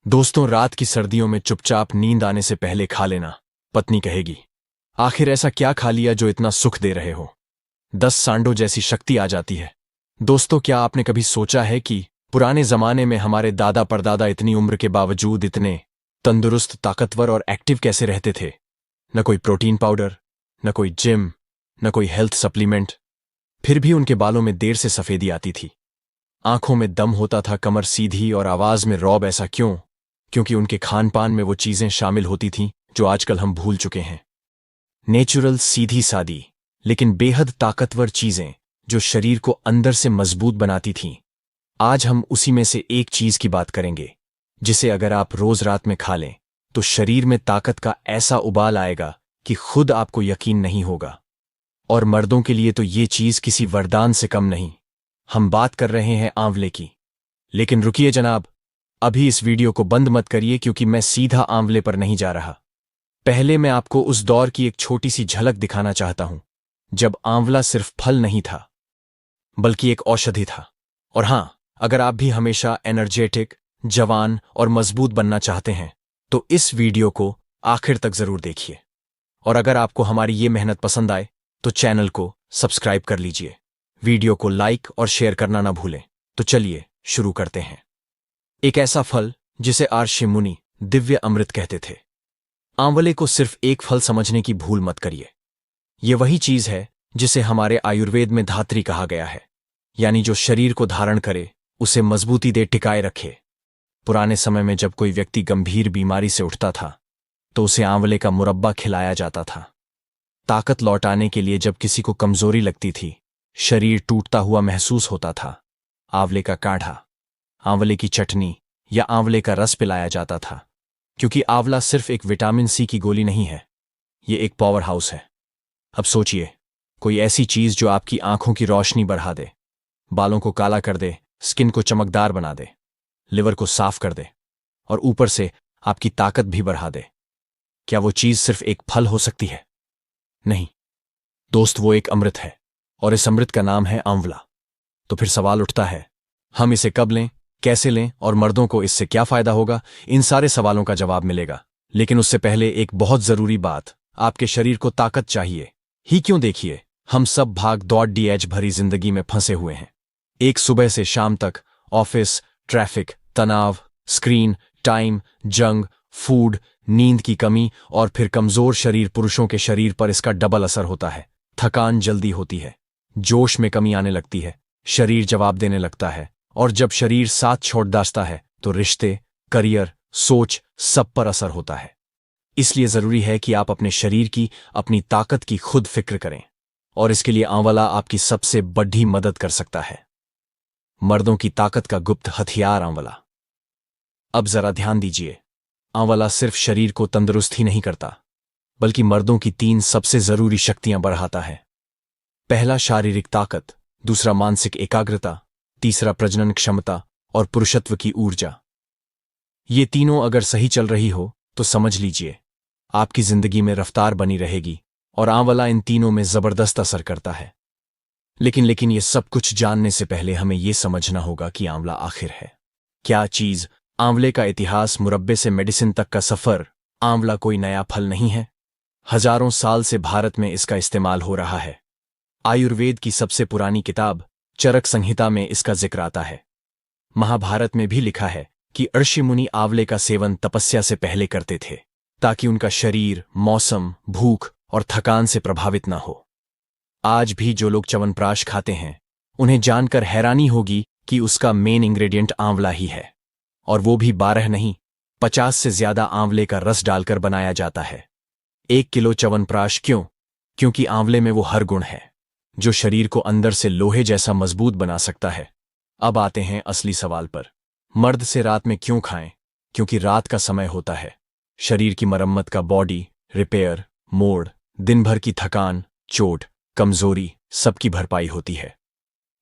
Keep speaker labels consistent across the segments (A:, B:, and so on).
A: दोस्तों, रात की सर्दियों में चुपचाप नींद आने से पहले खा लेना। पत्नी कहेगी, आखिर ऐसा क्या खा लिया जो इतना सुख दे रहे हो? 10 सांडों जैसी शक्ति आ जाती है। दोस्तों, क्या आपने कभी सोचा है कि पुराने जमाने में हमारे दादा परदादा इतनी उम्र के बावजूद इतने तंदुरुस्त, ताकतवर और एक्टिव कैसे रहते थे? न कोई प्रोटीन पाउडर, न कोई जिम, न कोई हेल्थ सप्लीमेंट, फिर भी उनके बालों में देर से सफेदी आती थी, आंखों में दम होता था, कमर सीधी और आवाज में रौब। ऐसा क्यों? क्योंकि उनके खान पान में वो चीजें शामिल होती थीं जो आजकल हम भूल चुके हैं। नेचुरल, सीधी सादी लेकिन बेहद ताकतवर चीजें जो शरीर को अंदर से मजबूत बनाती थीं। आज हम उसी में से एक चीज की बात करेंगे जिसे अगर आप रोज रात में खा लें तो शरीर में ताकत का ऐसा उबाल आएगा कि खुद आपको यकीन नहीं होगा। और मर्दों के लिए तो ये चीज किसी वरदान से कम नहीं। हम बात कर रहे हैं आंवले की। लेकिन रुकिए जनाब, अभी इस वीडियो को बंद मत करिए, क्योंकि मैं सीधा आंवले पर नहीं जा रहा। पहले मैं आपको उस दौर की एक छोटी सी झलक दिखाना चाहता हूं जब आंवला सिर्फ फल नहीं था बल्कि एक औषधि था। और हां, अगर आप भी हमेशा एनर्जेटिक, जवान और मजबूत बनना चाहते हैं तो इस वीडियो को आखिर तक जरूर देखिए। और अगर आपको हमारी ये मेहनत पसंद आए तो चैनल को सब्सक्राइब कर लीजिए, वीडियो को लाइक और शेयर करना ना भूलें। तो चलिए शुरू करते हैं। एक ऐसा फल जिसे ऋषि मुनि दिव्य अमृत कहते थे। आंवले को सिर्फ एक फल समझने की भूल मत करिए। यह वही चीज है जिसे हमारे आयुर्वेद में धात्री कहा गया है, यानी जो शरीर को धारण करे, उसे मजबूती दे, टिकाए रखे। पुराने समय में जब कोई व्यक्ति गंभीर बीमारी से उठता था तो उसे आंवले का मुरब्बा खिलाया जाता था। ताकत लौटाने के लिए जब किसी को कमजोरी लगती थी, शरीर टूटता हुआ महसूस होता था, आंवले का काढ़ा, आंवले की चटनी या आंवले का रस पिलाया जाता था। क्योंकि आंवला सिर्फ एक विटामिन सी की गोली नहीं है, ये एक पावर हाउस है। अब सोचिए, कोई ऐसी चीज जो आपकी आंखों की रोशनी बढ़ा दे, बालों को काला कर दे, स्किन को चमकदार बना दे, लिवर को साफ कर दे और ऊपर से आपकी ताकत भी बढ़ा दे। क्या वो चीज सिर्फ एक फल हो सकती है? नहीं दोस्त, वो एक अमृत है, और इस अमृत का नाम है आंवला। तो फिर सवाल उठता है, हम इसे कब लें, कैसे लें और मर्दों को इससे क्या फायदा होगा? इन सारे सवालों का जवाब मिलेगा, लेकिन उससे पहले एक बहुत जरूरी बात। आपके शरीर को ताकत चाहिए ही क्यों? देखिए, हम सब भाग दौड़ डीएच भरी जिंदगी में फंसे हुए हैं। एक सुबह से शाम तक ऑफिस, ट्रैफिक, तनाव, स्क्रीन टाइम, जंग, फूड, नींद की कमी और फिर कमजोर शरीर। पुरुषों के शरीर पर इसका डबल असर होता है। थकान जल्दी होती है, जोश में कमी आने लगती है, शरीर जवाब देने लगता है, और जब शरीर साथ छोड़ दासता है तो रिश्ते, करियर, सोच सब पर असर होता है। इसलिए जरूरी है कि आप अपने शरीर की, अपनी ताकत की खुद फिक्र करें, और इसके लिए आंवला आपकी सबसे बड़ी मदद कर सकता है। मर्दों की ताकत का गुप्त हथियार आंवला। अब जरा ध्यान दीजिए, आंवला सिर्फ शरीर को तंदुरुस्त ही नहीं करता बल्कि मर्दों की 3 सबसे जरूरी शक्तियां बढ़ाता है। पहला, शारीरिक ताकत, दूसरा, मानसिक एकाग्रता, तीसरा, प्रजनन क्षमता और पुरुषत्व की ऊर्जा। ये तीनों अगर सही चल रही हो तो समझ लीजिए आपकी जिंदगी में रफ्तार बनी रहेगी, और आंवला इन तीनों में जबरदस्त असर करता है। लेकिन ये सब कुछ जानने से पहले हमें ये समझना होगा कि आंवला आखिर है क्या चीज। आंवले का इतिहास, मुरब्बे से मेडिसिन तक का सफर। आंवला कोई नया फल नहीं है, हजारों साल से भारत में इसका इस्तेमाल हो रहा है। आयुर्वेद की सबसे पुरानी किताब चरक संहिता में इसका जिक्र आता है। महाभारत में भी लिखा है कि ऋषि मुनि आंवले का सेवन तपस्या से पहले करते थे ताकि उनका शरीर मौसम, भूख और थकान से प्रभावित न हो। आज भी जो लोग च्यवनप्राश खाते हैं उन्हें जानकर हैरानी होगी कि उसका मेन इंग्रेडिएंट आंवला ही है, और वो भी 12 नहीं, 50 से ज्यादा आंवले का रस डालकर बनाया जाता है। 1 किलो च्यवनप्राश क्यों? क्योंकि आंवले में वो हर गुण है जो शरीर को अंदर से लोहे जैसा मजबूत बना सकता है। अब आते हैं असली सवाल पर। मर्द से रात में क्यों खाएं? क्योंकि रात का समय होता है शरीर की मरम्मत का, बॉडी रिपेयर मोड, दिन भर की थकान, चोट, कमजोरी सबकी भरपाई होती है।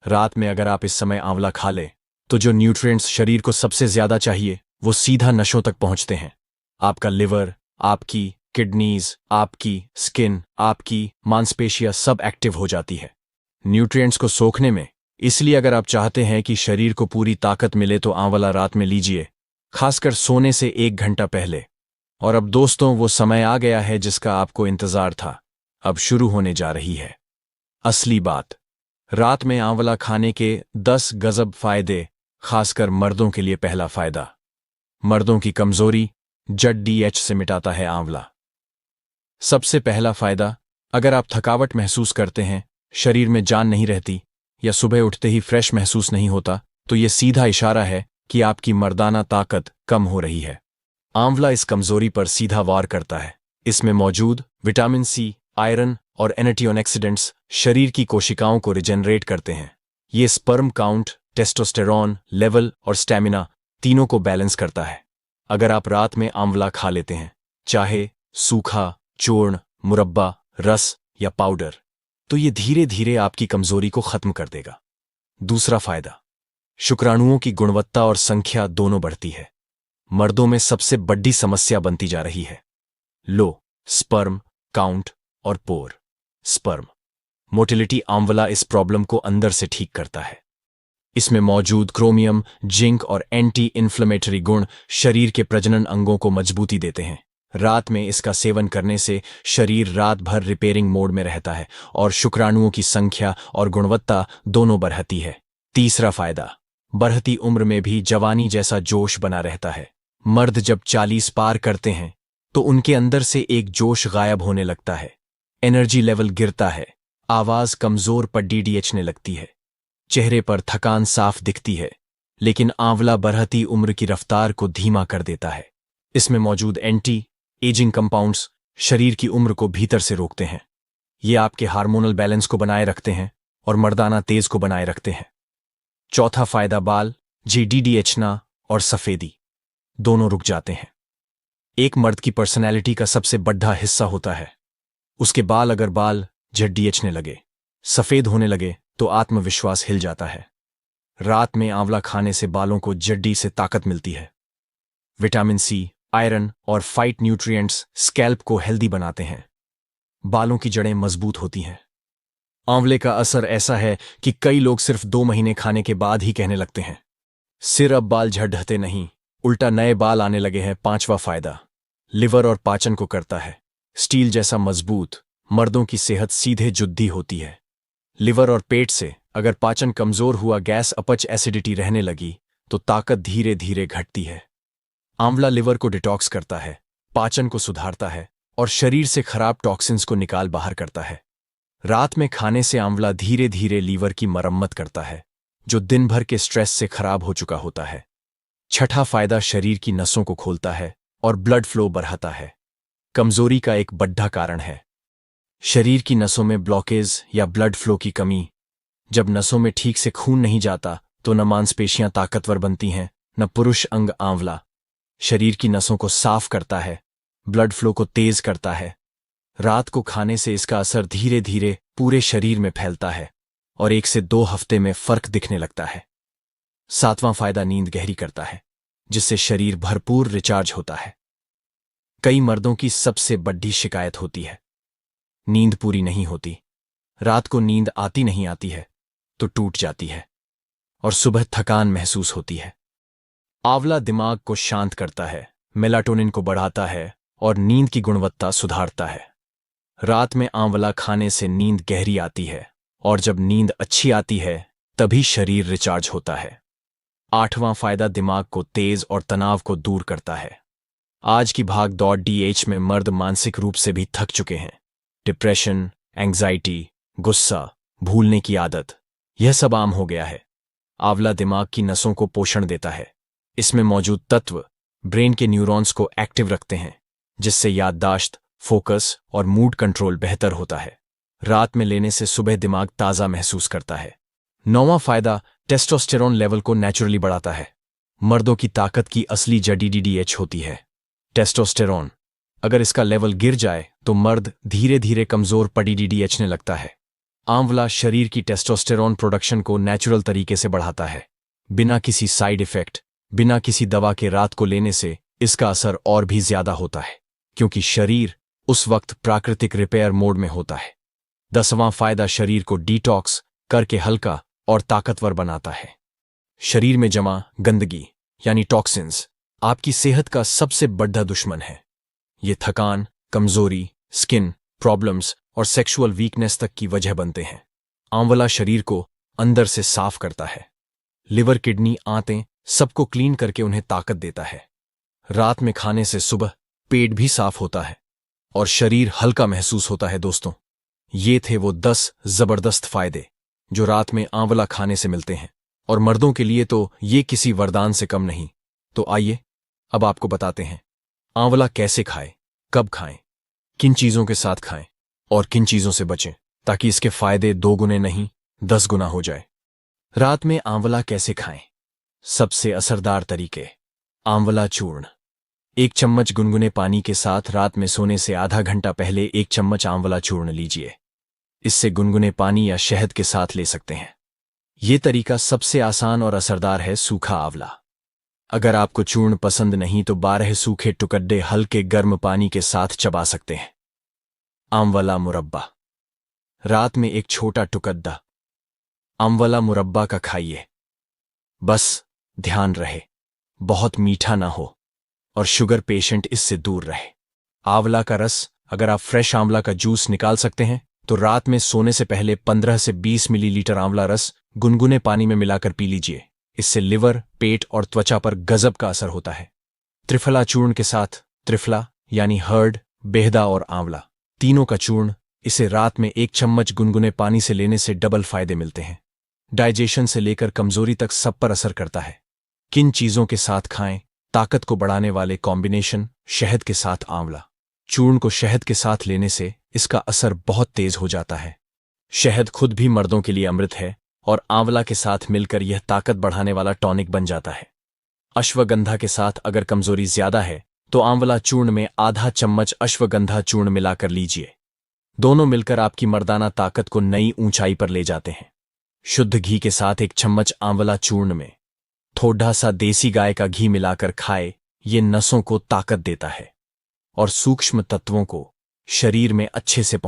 A: रात में अगर आप इस समय आंवला खा ले तो जो न्यूट्रिएंट्स शरीर को सबसे ज्यादा चाहिए वो सीधा नसों तक पहुंचते हैं। आपका लिवर, आपकी किडनीज, आपकी स्किन, आपकी मांसपेशियां सब एक्टिव हो जाती है न्यूट्रिएंट्स को सोखने में। इसलिए अगर आप चाहते हैं कि शरीर को पूरी ताकत मिले तो आंवला रात में लीजिए, खासकर सोने से 1 घंटा पहले। और अब दोस्तों, वो समय आ गया है जिसका आपको इंतजार था। अब शुरू होने जा रही है असली बात। रात में आंवला खाने के 10 गजब फायदे, खासकर मर्दों के लिए। पहला फायदा, मर्दों की कमजोरी जड डीएच से मिटाता है आंवला। सबसे पहला फायदा, अगर आप थकावट महसूस करते हैं, शरीर में जान नहीं रहती या सुबह उठते ही फ्रेश महसूस नहीं होता, तो ये सीधा इशारा है कि आपकी मर्दाना ताकत कम हो रही है। आंवला इस कमजोरी पर सीधा वार करता है। इसमें मौजूद विटामिन सी, आयरन और एंटीऑक्सीडेंट्स शरीर की कोशिकाओं को रिजेनरेट करते हैं। ये स्पर्म काउंट, टेस्टोस्टेरॉन लेवल और स्टैमिना तीनों को बैलेंस करता है। अगर आप रात में आंवला खा लेते हैं, चाहे सूखा, चूर्ण, मुरब्बा, रस या पाउडर, तो ये धीरे धीरे आपकी कमजोरी को खत्म कर देगा। दूसरा फायदा, शुक्राणुओं की गुणवत्ता और संख्या दोनों बढ़ती है। मर्दों में सबसे बड़ी समस्या बनती जा रही है लो स्पर्म काउंट और पोर स्पर्म मोटिलिटी। आंवला इस प्रॉब्लम को अंदर से ठीक करता है। इसमें मौजूद क्रोमियम, जिंक और एंटी इन्फ्लेमेटरी गुण शरीर के प्रजनन अंगों को मजबूती देते हैं। रात में इसका सेवन करने से शरीर रात भर रिपेयरिंग मोड में रहता है और शुक्राणुओं की संख्या और गुणवत्ता दोनों बढ़ती है। तीसरा फायदा, बढ़ती उम्र में भी जवानी जैसा जोश बना रहता है। मर्द जब 40 पार करते हैं तो उनके अंदर से एक जोश गायब होने लगता है, एनर्जी लेवल गिरता है, आवाज कमजोर पर डीडीएचने लगती है, चेहरे पर थकान साफ दिखती है। लेकिन आंवला बढ़ती उम्र की रफ्तार को धीमा कर देता है। इसमें मौजूद एंटी एजिंग कंपाउंड्स शरीर की उम्र को भीतर से रोकते हैं। ये आपके हार्मोनल बैलेंस को बनाए रखते हैं और मर्दाना तेज को बनाए रखते हैं। चौथा फायदा, बाल डीडीएचना और सफेदी दोनों रुक जाते हैं। एक मर्द की पर्सनैलिटी का सबसे बड़ा हिस्सा होता है उसके बाल। अगर बाल झड़ीएचने लगे, सफेद होने लगे, तो आत्मविश्वास हिल जाता है। रात में आंवला खाने से बालों को जड्डी से ताकत मिलती है। विटामिन सी, आयरन और फाइट न्यूट्रिएंट्स स्कैल्प को हेल्दी बनाते हैं। बालों की जड़ें मजबूत होती हैं। आंवले का असर ऐसा है कि कई लोग सिर्फ 2 महीने खाने के बाद ही कहने लगते हैं, सिर अब बाल झड़ते नहीं, उल्टा नए बाल आने लगे हैं। पांचवा फायदा, लिवर और पाचन को करता है स्टील जैसा मजबूत। मर्दों की सेहत सीधे जुद्दी होती है लिवर और पेट से। अगर पाचन कमजोर हुआ, गैस, अपच, एसिडिटी रहने लगी, तो ताकत धीरे धीरे घटती है। आंवला लिवर को डिटॉक्स करता है, पाचन को सुधारता है और शरीर से खराब टॉक्सिन्स को निकाल बाहर करता है। रात में खाने से आंवला धीरे धीरे लीवर की मरम्मत करता है, जो दिन भर के स्ट्रेस से खराब हो चुका होता है। छठा फायदा, शरीर की नसों को खोलता है और ब्लड फ्लो बढ़ाता है। कमजोरी का एक बड़ा कारण है शरीर की नसों में ब्लॉकेज या ब्लड फ्लो की कमी। जब नसों में ठीक से खून नहीं जाता, तो न मांसपेशियां ताकतवर बनती हैं, न पुरुष अंग। आंवला शरीर की नसों को साफ करता है, ब्लड फ्लो को तेज करता है। रात को खाने से इसका असर धीरे धीरे पूरे शरीर में फैलता है और 1 से 2 हफ्ते में फर्क दिखने लगता है। सातवां फायदा, नींद गहरी करता है, जिससे शरीर भरपूर रिचार्ज होता है। कई मर्दों की सबसे बड़ी शिकायत होती है नींद पूरी नहीं होती। रात को नींद नहीं आती है तो टूट जाती है और सुबह थकान महसूस होती है। आंवला दिमाग को शांत करता है, मेलाटोनिन को बढ़ाता है और नींद की गुणवत्ता सुधारता है। रात में आंवला खाने से नींद गहरी आती है और जब नींद अच्छी आती है, तभी शरीर रिचार्ज होता है। आठवां फायदा, दिमाग को तेज और तनाव को दूर करता है। आज की भाग दौड़ डीएच में मर्द मानसिक रूप से भी थक चुके हैं। डिप्रेशन, एंग्जाइटी, गुस्सा, भूलने की आदत, यह सब आम हो गया है। आंवला दिमाग की नसों को पोषण देता है। इसमें मौजूद तत्व ब्रेन के न्यूरॉन्स को एक्टिव रखते हैं, जिससे याददाश्त, फोकस और मूड कंट्रोल बेहतर होता है। रात में लेने से सुबह दिमाग ताज़ा महसूस करता है। नौवां फायदा, टेस्टोस्टेरोन लेवल को नेचुरली बढ़ाता है। मर्दों की ताकत की असली जड़ी डीडीएच होती है टेस्टोस्टेरोन। अगर इसका लेवल गिर जाए तो मर्द धीरे धीरे कमजोर पड़ी डीडीएचने लगता है। आंवला शरीर की टेस्टोस्टेरोन प्रोडक्शन को नेचुरल तरीके से बढ़ाता है, बिना किसी साइड इफेक्ट, बिना किसी दवा के। रात को लेने से इसका असर और भी ज्यादा होता है, क्योंकि शरीर उस वक्त प्राकृतिक रिपेयर मोड में होता है। 10वां फायदा, शरीर को डिटॉक्स करके हल्का और ताकतवर बनाता है। शरीर में जमा गंदगी यानी टॉक्सिन्स आपकी सेहत का सबसे बड़ा दुश्मन है। ये थकान, कमजोरी, स्किन प्रॉब्लम्स और सेक्सुअल वीकनेस तक की वजह बनते हैं। आंवला शरीर को अंदर से साफ करता है। लिवर, किडनी, आंतें सबको क्लीन करके उन्हें ताकत देता है। रात में खाने से सुबह पेट भी साफ होता है और शरीर हल्का महसूस होता है। दोस्तों, ये थे वो 10 जबरदस्त फायदे जो रात में आंवला खाने से मिलते हैं, और मर्दों के लिए तो ये किसी वरदान से कम नहीं। तो आइए अब आपको बताते हैं आंवला कैसे खाएं, कब खाएं, किन चीजों के साथ खाएं और किन चीजों से बचें, ताकि इसके फायदे 2 गुने नहीं 10 गुना हो जाए। रात में आंवला कैसे खाएं? सबसे असरदार तरीके। आंवला चूर्ण। 1 चम्मच गुनगुने पानी के साथ रात में सोने से आधा घंटा पहले 1 चम्मच आंवला चूर्ण लीजिए। इससे गुनगुने पानी या शहद के साथ ले सकते हैं। ये तरीका सबसे आसान और असरदार है। सूखा आंवला। अगर आपको चूर्ण पसंद नहीं तो 12 सूखे टुकड़े हल्के गर्म पानी के साथ चबा सकते हैं। आंवला मुरब्बा। रात में 1 छोटा टुकड़ा आंवला मुरब्बा का खाइए। बस ध्यान रहे बहुत मीठा ना हो और शुगर पेशेंट इससे दूर रहे। आंवला का रस। अगर आप फ्रेश आंवला का जूस निकाल सकते हैं तो रात में सोने से पहले 15 से 20 मिलीलीटर आंवला रस गुनगुने पानी में मिलाकर पी लीजिए। इससे लिवर, पेट और त्वचा पर गजब का असर होता है। त्रिफला चूर्ण के साथ। त्रिफला यानी हर्ड, बेहदा और आंवला तीनों का चूर्ण। इसे रात में 1 चम्मच गुनगुने पानी से लेने से डबल फायदे मिलते हैं। डाइजेशन से लेकर कमजोरी तक सब पर असर करता है। किन चीजों के साथ खाएं? ताकत को बढ़ाने वाले कॉम्बिनेशन। शहद के साथ आंवला चूर्ण को शहद के साथ लेने से इसका असर बहुत तेज हो जाता है। शहद खुद भी मर्दों के लिए अमृत है और आंवला के साथ मिलकर यह ताकत बढ़ाने वाला टॉनिक बन जाता है। अश्वगंधा के साथ। अगर कमजोरी ज्यादा है तो आंवला चूर्ण में आधा चम्मच अश्वगंधा चूर्ण मिलाकर लीजिए। दोनों मिलकर आपकी मर्दाना ताकत को नई ऊंचाई पर ले जाते हैं। शुद्ध घी के साथ 1 चम्मच आंवला चूर्ण में थोड़ा सा देसी गाय का घी मिलाकर खाए। ये नसों को ताकत देता है और सूक्ष्म तत्वों को शरीर में अच्छे से